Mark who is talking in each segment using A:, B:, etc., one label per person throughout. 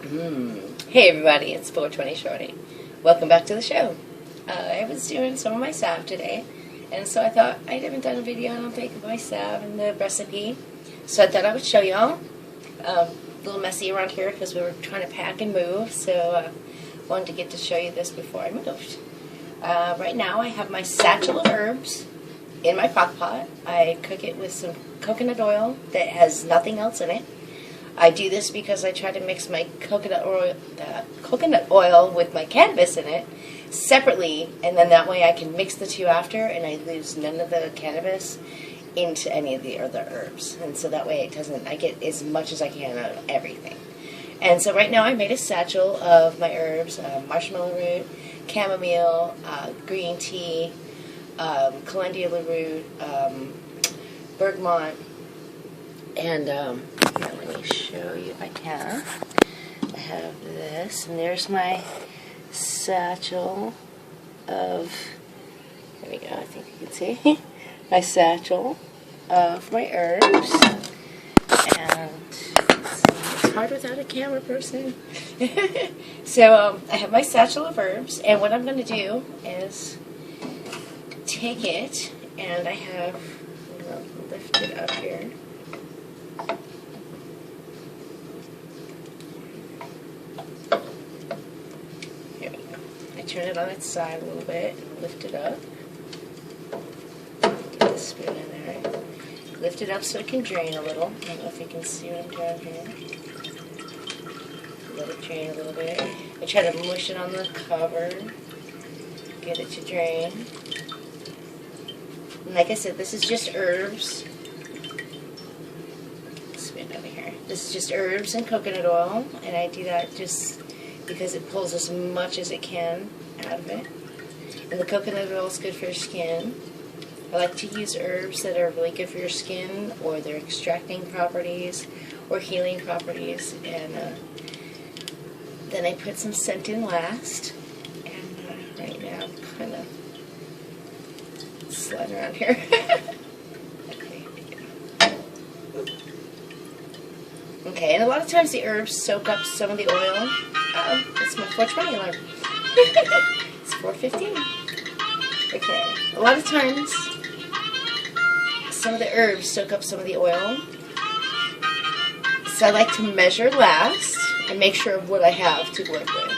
A: Hey everybody, it's 420 Shorty. Welcome back to the show. I was doing some of my salve today, and so I thought I haven't done a video, I don't think, of my salve and the recipe. So I thought I would show y'all. A little messy around here because we were trying to pack and move, so wanted to get to show you this before I moved. Right now I have my satchel of herbs in my crock pot. I cook it with some coconut oil that has nothing else in it. I do this because I try to mix my coconut oil with my cannabis in it separately, and then that way I can mix the two after, and I lose none of the cannabis into any of the other herbs. And so that way I get as much as I can out of everything. And so right now I made a satchel of my herbs, marshmallow root, chamomile, green tea, calendula root, bergamot, and here, let me show you. I have this, and there's my satchel of, there we go, I think you can see, my satchel of my herbs, and it's hard without a camera person. So I have my satchel of herbs, and what I'm going to do is take it, and I'm going to lift it up here. Turn it on its side a little bit, lift it up, get the spoon in there, lift it up so it can drain a little. I don't know if you can see what I'm doing here. Let it drain a little bit. I try to mush it on the cover, get it to drain. And like I said, this is just herbs. Spoon over here. This is just herbs and coconut oil, and I do that just because it pulls as much as it can out of it. And the coconut oil is good for your skin. I like to use herbs that are really good for your skin, or their extracting properties or healing properties. And then I put some scent in last. And right now I'm kind of sliding around here. Okay, and a lot of times the herbs soak up some of the oil. It's my 420 alarm. It's 4:15. Okay, a lot of times some of the herbs soak up some of the oil. So I like to measure last and make sure of what I have to work with.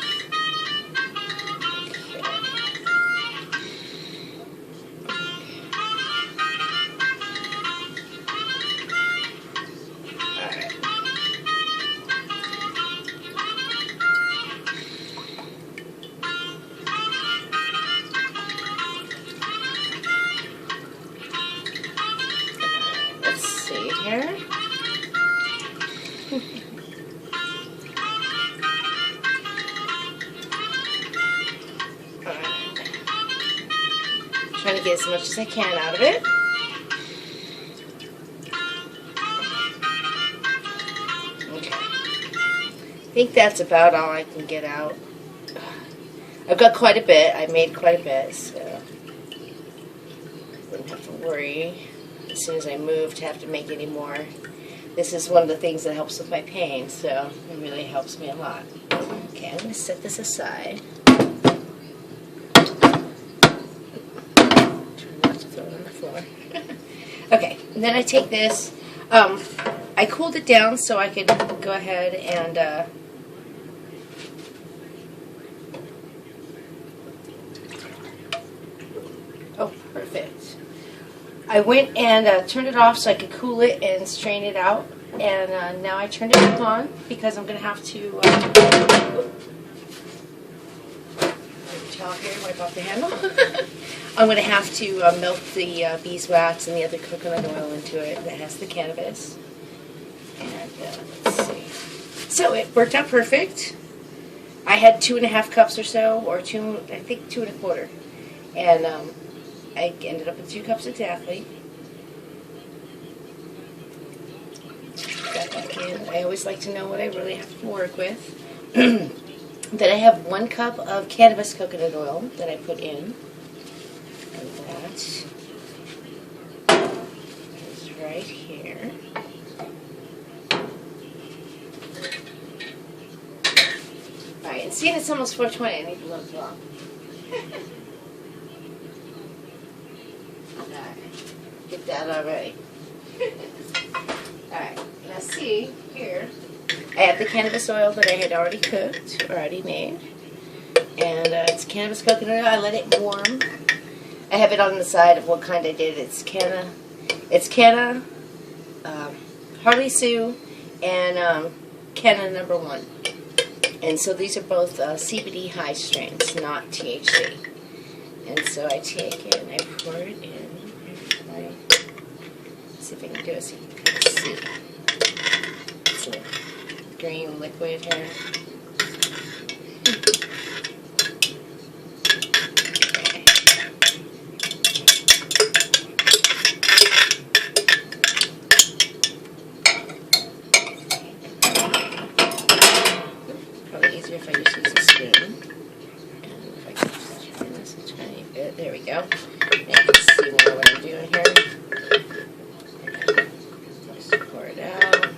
A: Here. Trying to get as much as I can out of it. Okay. I think that's about all I can get out. I've got quite a bit. I made quite a bit, so I wouldn't have to worry as soon as I move to have to make any more. This is one of the things that helps with my pain, so it really helps me a lot. Okay, I'm going to set this aside. Try not to throw it on the floor. Okay, and then I take this. I cooled it down so I could go ahead and oh, perfect. I went and turned it off so I could cool it and strain it out. And now I turned it back on because I'm going to have to towel here, wipe off the handle. I'm going to have to melt the beeswax and the other coconut oil into it that has the cannabis. And let's see. So it worked out perfect. I had 2.5 cups or so, or I think 2 1/4. And I ended up with 2 cups exactly. Got back in. I always like to know what I really have to work with. Then I have 1 cup of cannabis coconut oil that I put in. And that is right here. seeing it's almost 4:20, I need to look long. Alright, get that already. Alright, now see, here, I have the cannabis oil that I had already cooked, already made. And it's cannabis coconut oil. I let it warm. I have it on the side of what kind I did. It's canna, Harley Sue, and canna #1. And so these are both CBD high strains, not THC. And so I take it and I pour it in. See if I can do it so you can kind of see. It's a green liquid here. If I just use a spoon, and if I can just turn this a tiny bit, there we go. And you can see more what I'm doing here. Just pour it out.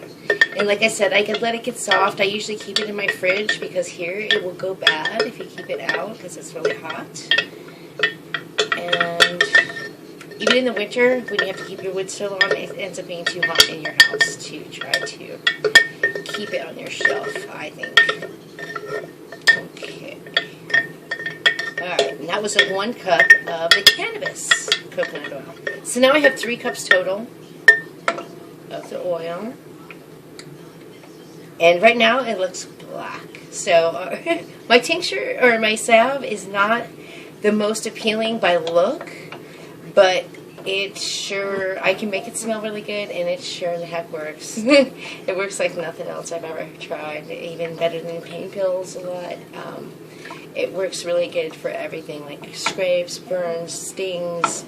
A: And like I said, I could let it get soft. I usually keep it in my fridge because here it will go bad if you keep it out because it's really hot. And even in the winter, when you have to keep your wood stove on, it ends up being too hot in your house to try to keep it on your shelf, I think. Okay. Alright, and that was 1 cup of the cannabis coconut oil. So now I have 3 cups total of the oil. And right now it looks black. So my tincture, or my salve, is not the most appealing by look, but it sure, I can make it smell really good, and it sure the heck works. It works like nothing else I've ever tried, even better than pain pills a lot. It works really good for everything, like scrapes, burns, stings,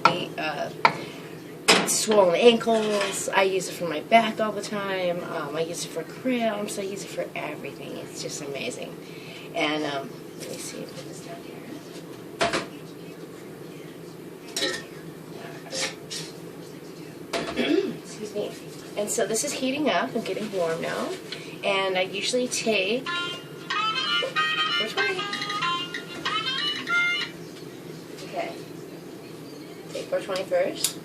A: swollen ankles. I use it for my back all the time. I use it for cramps. I use it for everything. It's just amazing. And let me see if I put this down here. Excuse me. And so this is heating up and getting warm now. And I usually take 420. Okay. Take 420 first.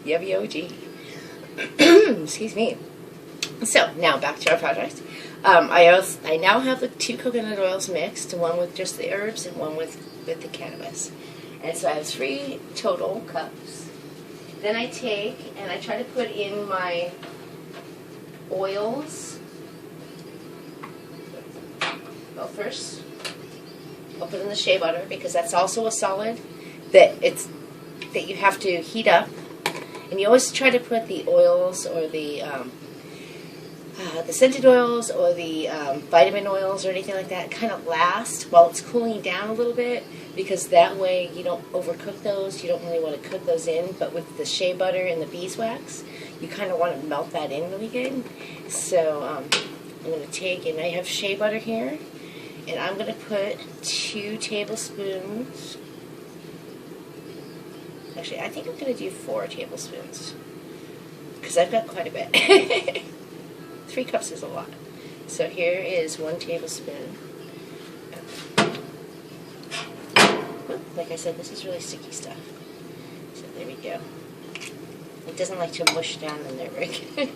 A: Yummy OG. Excuse me. So, now back to our project. I now have the 2 coconut oils mixed, one with just the herbs and one with the cannabis. And so I have 3 total cups. Then I take and I try to put in my oils. Well, first, I'll put in the shea butter because that's also a solid that you have to heat up. And you always try to put the oils or the scented oils or the vitamin oils or anything like that kind of last while it's cooling down a little bit, because that way you don't overcook those. You don't really want to cook those in. But with the shea butter and the beeswax, you kind of want to melt that in really good. So I'm going to take, and I have shea butter here, and I'm going to put 2 tablespoons. Actually, I think I'm going to do 4 tablespoons because I've got quite a bit. 3 cups is a lot. So here is 1 tablespoon. Like I said, this is really sticky stuff. So there we go. It doesn't like to mush down in there very good.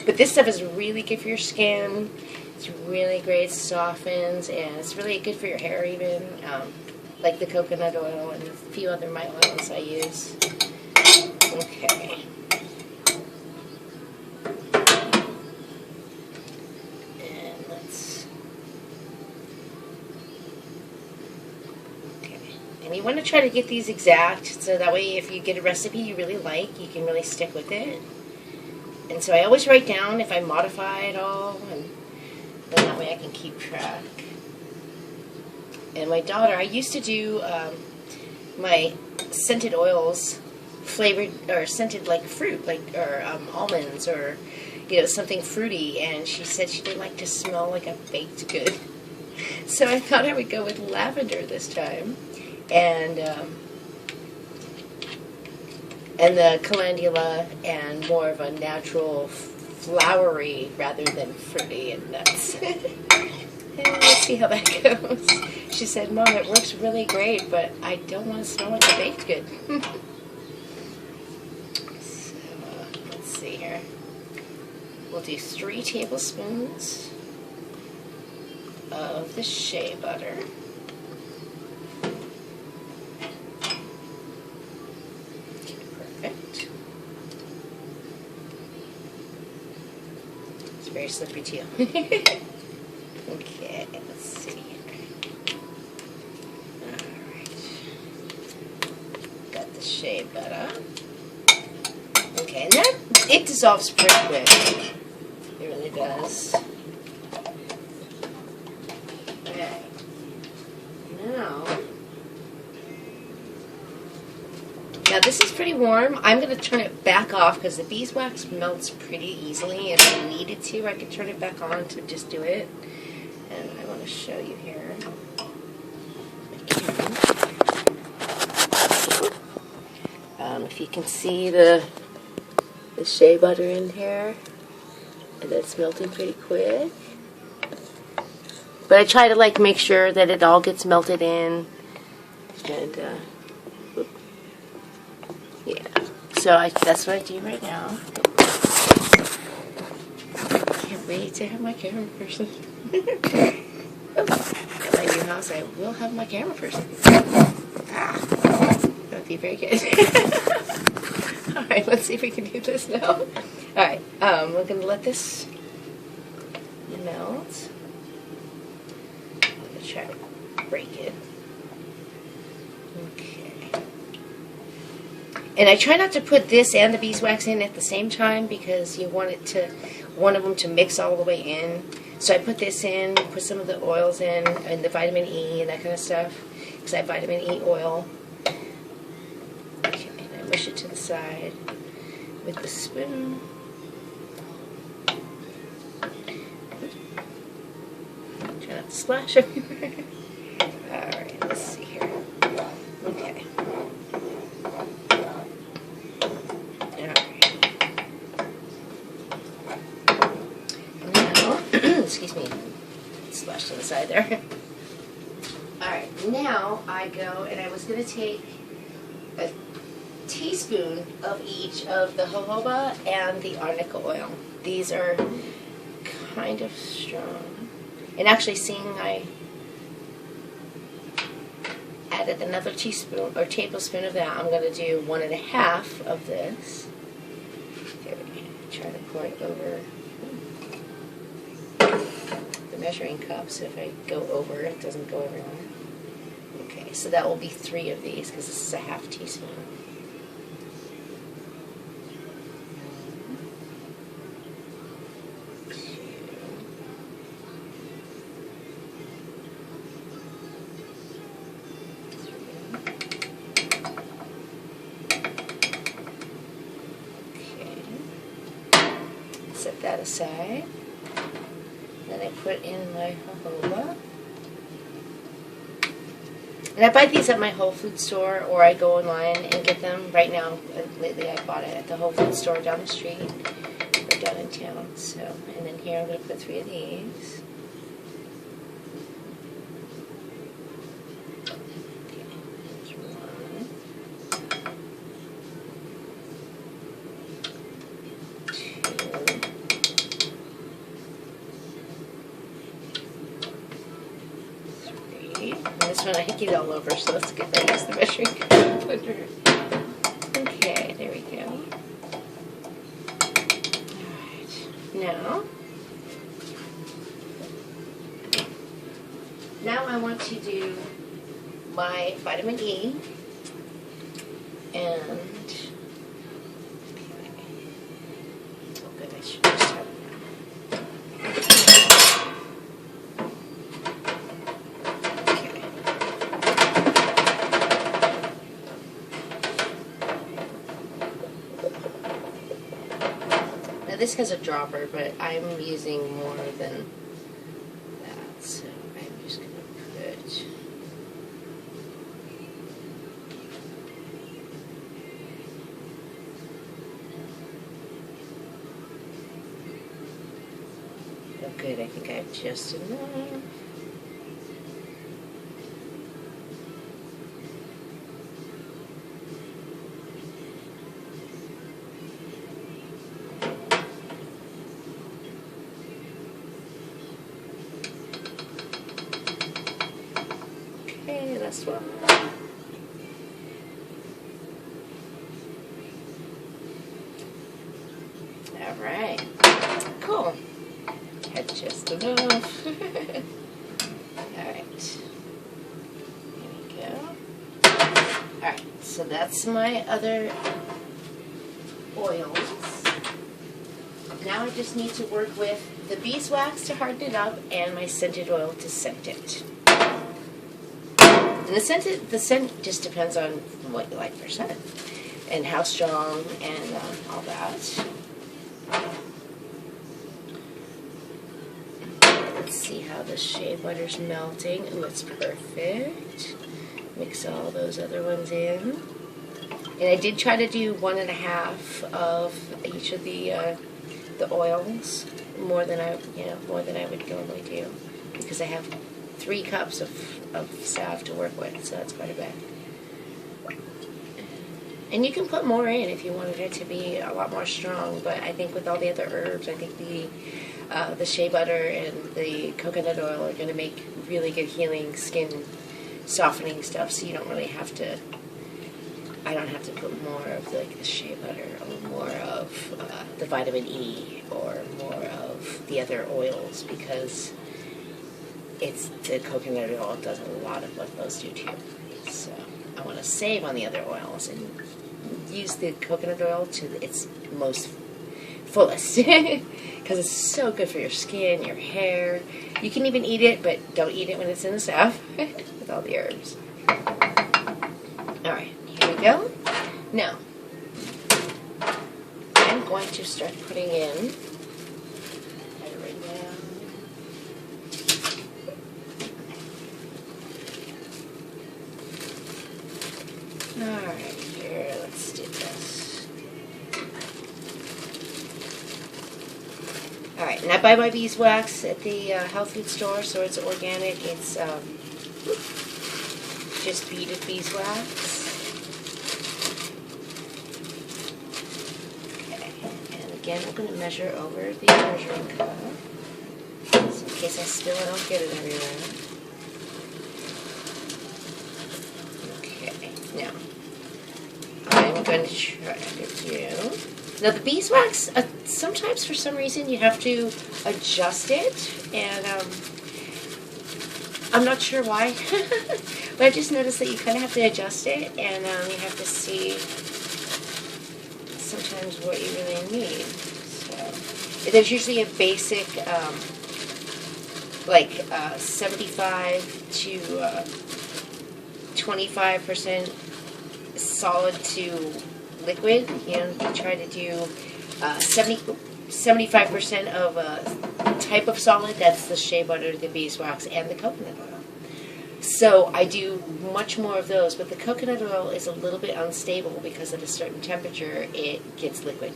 A: But this stuff is really good for your skin. It's really great. It softens, and it's really good for your hair even. Like the coconut oil and a few other my oils I use. Okay. And let's... Okay. And you want to try to get these exact, so that way if you get a recipe you really like, you can really stick with it. And so I always write down if I modify it all, and then that way I can keep track. And my daughter, I used to do my scented oils flavored or scented like fruit, or almonds, or something fruity. And she said she didn't like to smell like a baked good, So I thought I would go with lavender this time, and the calendula, and more of a natural flowery rather than fruity and nuts. And let's see how that goes. She said, Mom, it works really great, but I don't want to smell like a baked good. So, let's see here. We'll do 3 tablespoons of the shea butter. Okay, perfect. It's very slippery too. Okay, let's see here. Alright. Got the shea butter. Okay, and that, it dissolves pretty quick. It really does. Okay. Now this is pretty warm. I'm going to turn it back off because the beeswax melts pretty easily. If I needed to, I could turn it back on to just do it. And I want to show you here. If you can see the shea butter in here, and it's melting pretty quick. But I try to like make sure that it all gets melted in, and yeah. So that's what I do right now. Can't wait to have my camera person. Oh, at my new house, I will have my camera person. That would be very good. Alright, let's see if we can do this now. Alright, we're going to let this melt. I'm going to try to break it. Okay. And I try not to put this and the beeswax in at the same time because you want it to, one of them to mix all the way in. So I put this in, put some of the oils in, and the vitamin E and that kind of stuff, because I have vitamin E oil. Okay, and I mush it to the side with the spoon. Try not to splash everywhere. Alright, let's see here. Okay. Excuse me, splash to the side there. Alright, now I go, and I was going to take a teaspoon of each of the jojoba and the arnica oil. These are kind of strong. And actually, seeing I added another teaspoon or tablespoon of that, I'm going to do 1.5 of this. There we go. Try to pour it over the measuring cup, so if I go over, it doesn't go everywhere. Okay, so that will be 3 of these because this is a half teaspoon. Okay, set that aside. Then I put in my jojoba. And I buy these at my Whole Foods store, or I go online and get them. Right now, lately I bought it at the Whole Foods store down the street, or down in town. So, and then here I'm going to put 3 of these. Okay, there's 1. 2. This one I hit it all over, so let's get that as the measuring cup. Okay, there we go. Alright, now I want to do my vitamin E, and oh good, I should just have this has a dropper, but I'm using more than that, so I'm just going to good. I think I have just enough. Okay, last one. Alright. Cool. Had just enough. Alright. Here we go. Alright, so that's my other oils. Now I just need to work with the beeswax to harden it up and my scented oil to scent it. And the scent just depends on what you like for scent and how strong and all that. Let's see how the shea butter's melting. Ooh, it's perfect. Mix all those other ones in. And I did try to do 1.5 of each of the oils, more than I would normally do, because I have 3 cups of salve to work with, so that's quite a bit. And you can put more in if you wanted it to be a lot more strong, but I think with all the other herbs, I think the shea butter and the coconut oil are going to make really good healing, skin softening stuff, so you don't really have to, I don't have to put more of like the shea butter or more of the vitamin E or more of the other oils, because it's the coconut oil does a lot of what those do too. So I want to save on the other oils and use the coconut oil to its most fullest, because it's so good for your skin, your hair. You can even eat it, but don't eat it when it's in the salve with all the herbs. Alright, here we go. Now, I'm going to start putting in, alright, here, let's do this. Alright, and I buy my beeswax at the health food store, so it's organic. It's just beaded beeswax. Okay, and again, I'm going to measure over the measuring cup, so in case I spill it, I'll get it everywhere. Okay, now, I'm going to try to do... Now the beeswax, sometimes for some reason you have to adjust it, and I'm not sure why, but I've just noticed that you kind of have to adjust it, and you have to see sometimes what you really need. So there's usually a basic, like 75 to 25% solid to liquid. You know, you try to do 75% of a type of solid. That's the shea butter, the beeswax, and the coconut oil. So I do much more of those, but the coconut oil is a little bit unstable because at a certain temperature it gets liquid.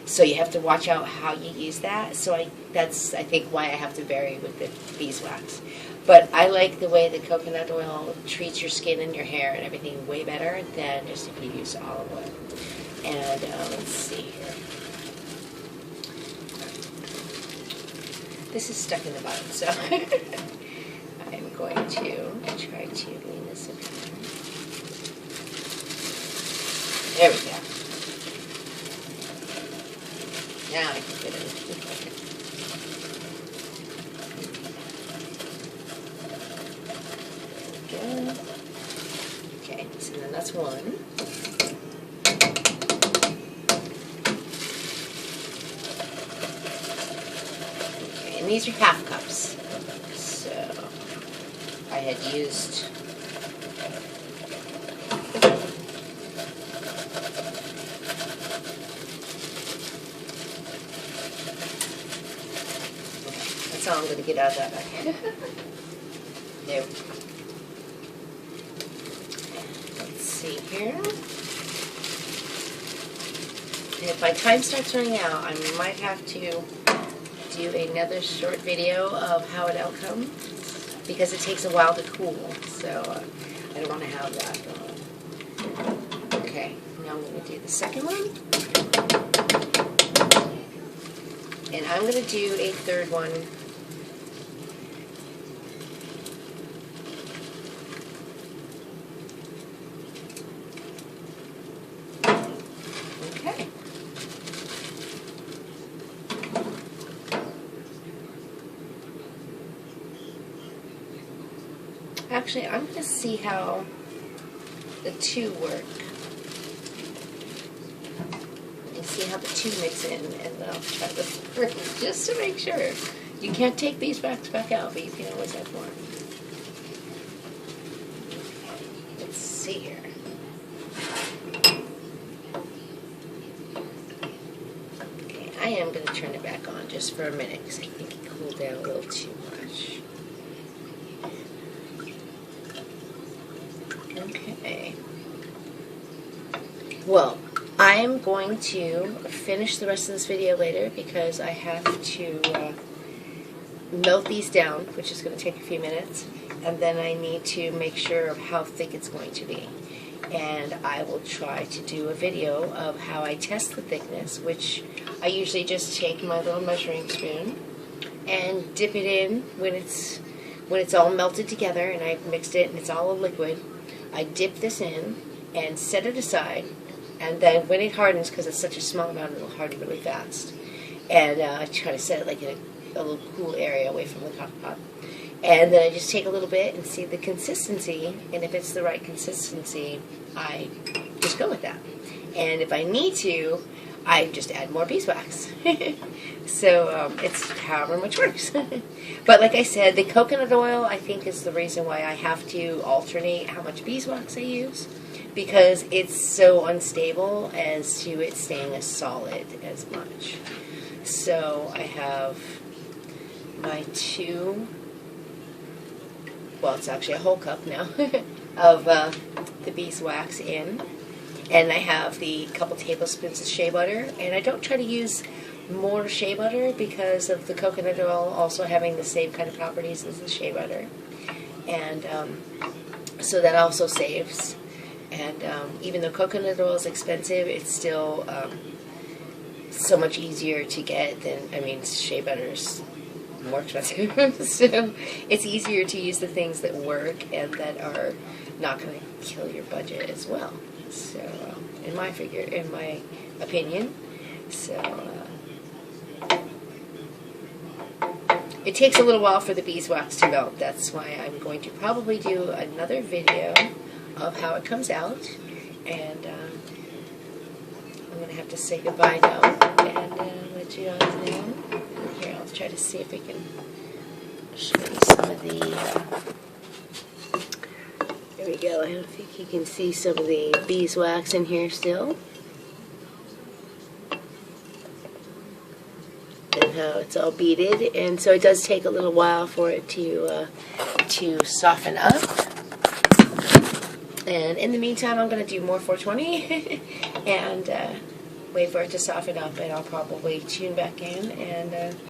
A: So you have to watch out how you use that. So that's I think why I have to vary with the beeswax. But I like the way the coconut oil treats your skin and your hair and everything way better than just if you use olive oil. And let's see here. This is stuck in the bottom, so I'm going to try to lean this in. There we go. Now I can get it. Okay, so then that's one. Okay, and these are half cups. So I had used that's all I'm going to get out of that bag. There we go. See here. And if my time starts running out, I might have to do another short video of how it outcomes because it takes a while to cool, so I don't want to have that going. Okay, now I'm going to do the second one, and I'm going to do a third one. Okay. Actually, I'm going to see how the two work. And see how the two mix in, and then I'll try the third just to make sure. You can't take beeswax back out, but you can always have more. Let's see here. Okay, I am going to turn it back on just for a minute because I think it cooled down a little too much. Okay. Well, I'm going to finish the rest of this video later because I have to melt these down, which is going to take a few minutes, and then I need to make sure of how thick it's going to be. And I will try to do a video of how I test the thickness, which I usually just take my little measuring spoon and dip it in when it's all melted together and I've mixed it and it's all a liquid. I dip this in and set it aside, and then when it hardens, because it's such a small amount, it'll harden really fast. And I try to set it like in a little cool area away from the coffee pot. And then I just take a little bit and see the consistency, and if it's the right consistency, I just go with that. And if I need to, I just add more beeswax. So it's however much works. But like I said, the coconut oil I think is the reason why I have to alternate how much beeswax I use, because it's so unstable as to it staying as solid as much. So I have my well, it's actually a whole cup now of the beeswax in. And I have the couple tablespoons of shea butter, and I don't try to use more shea butter because of the coconut oil also having the same kind of properties as the shea butter. And so that also saves. And even though coconut oil is expensive, it's still so much easier to get than, I mean, shea butter's more expensive. So it's easier to use the things that work and that are not going to kill your budget as well. So, in my opinion, so it takes a little while for the beeswax to melt. That's why I'm going to probably do another video of how it comes out, and I'm going to have to say goodbye now and let you guys know. Here, I'll try to see if we can show you some of the. There we go. I don't think you can see some of the beeswax in here still. And how it's all beaded. And so it does take a little while for it to soften up. And in the meantime, I'm going to do more 420 and wait for it to soften up, and I'll probably tune back in and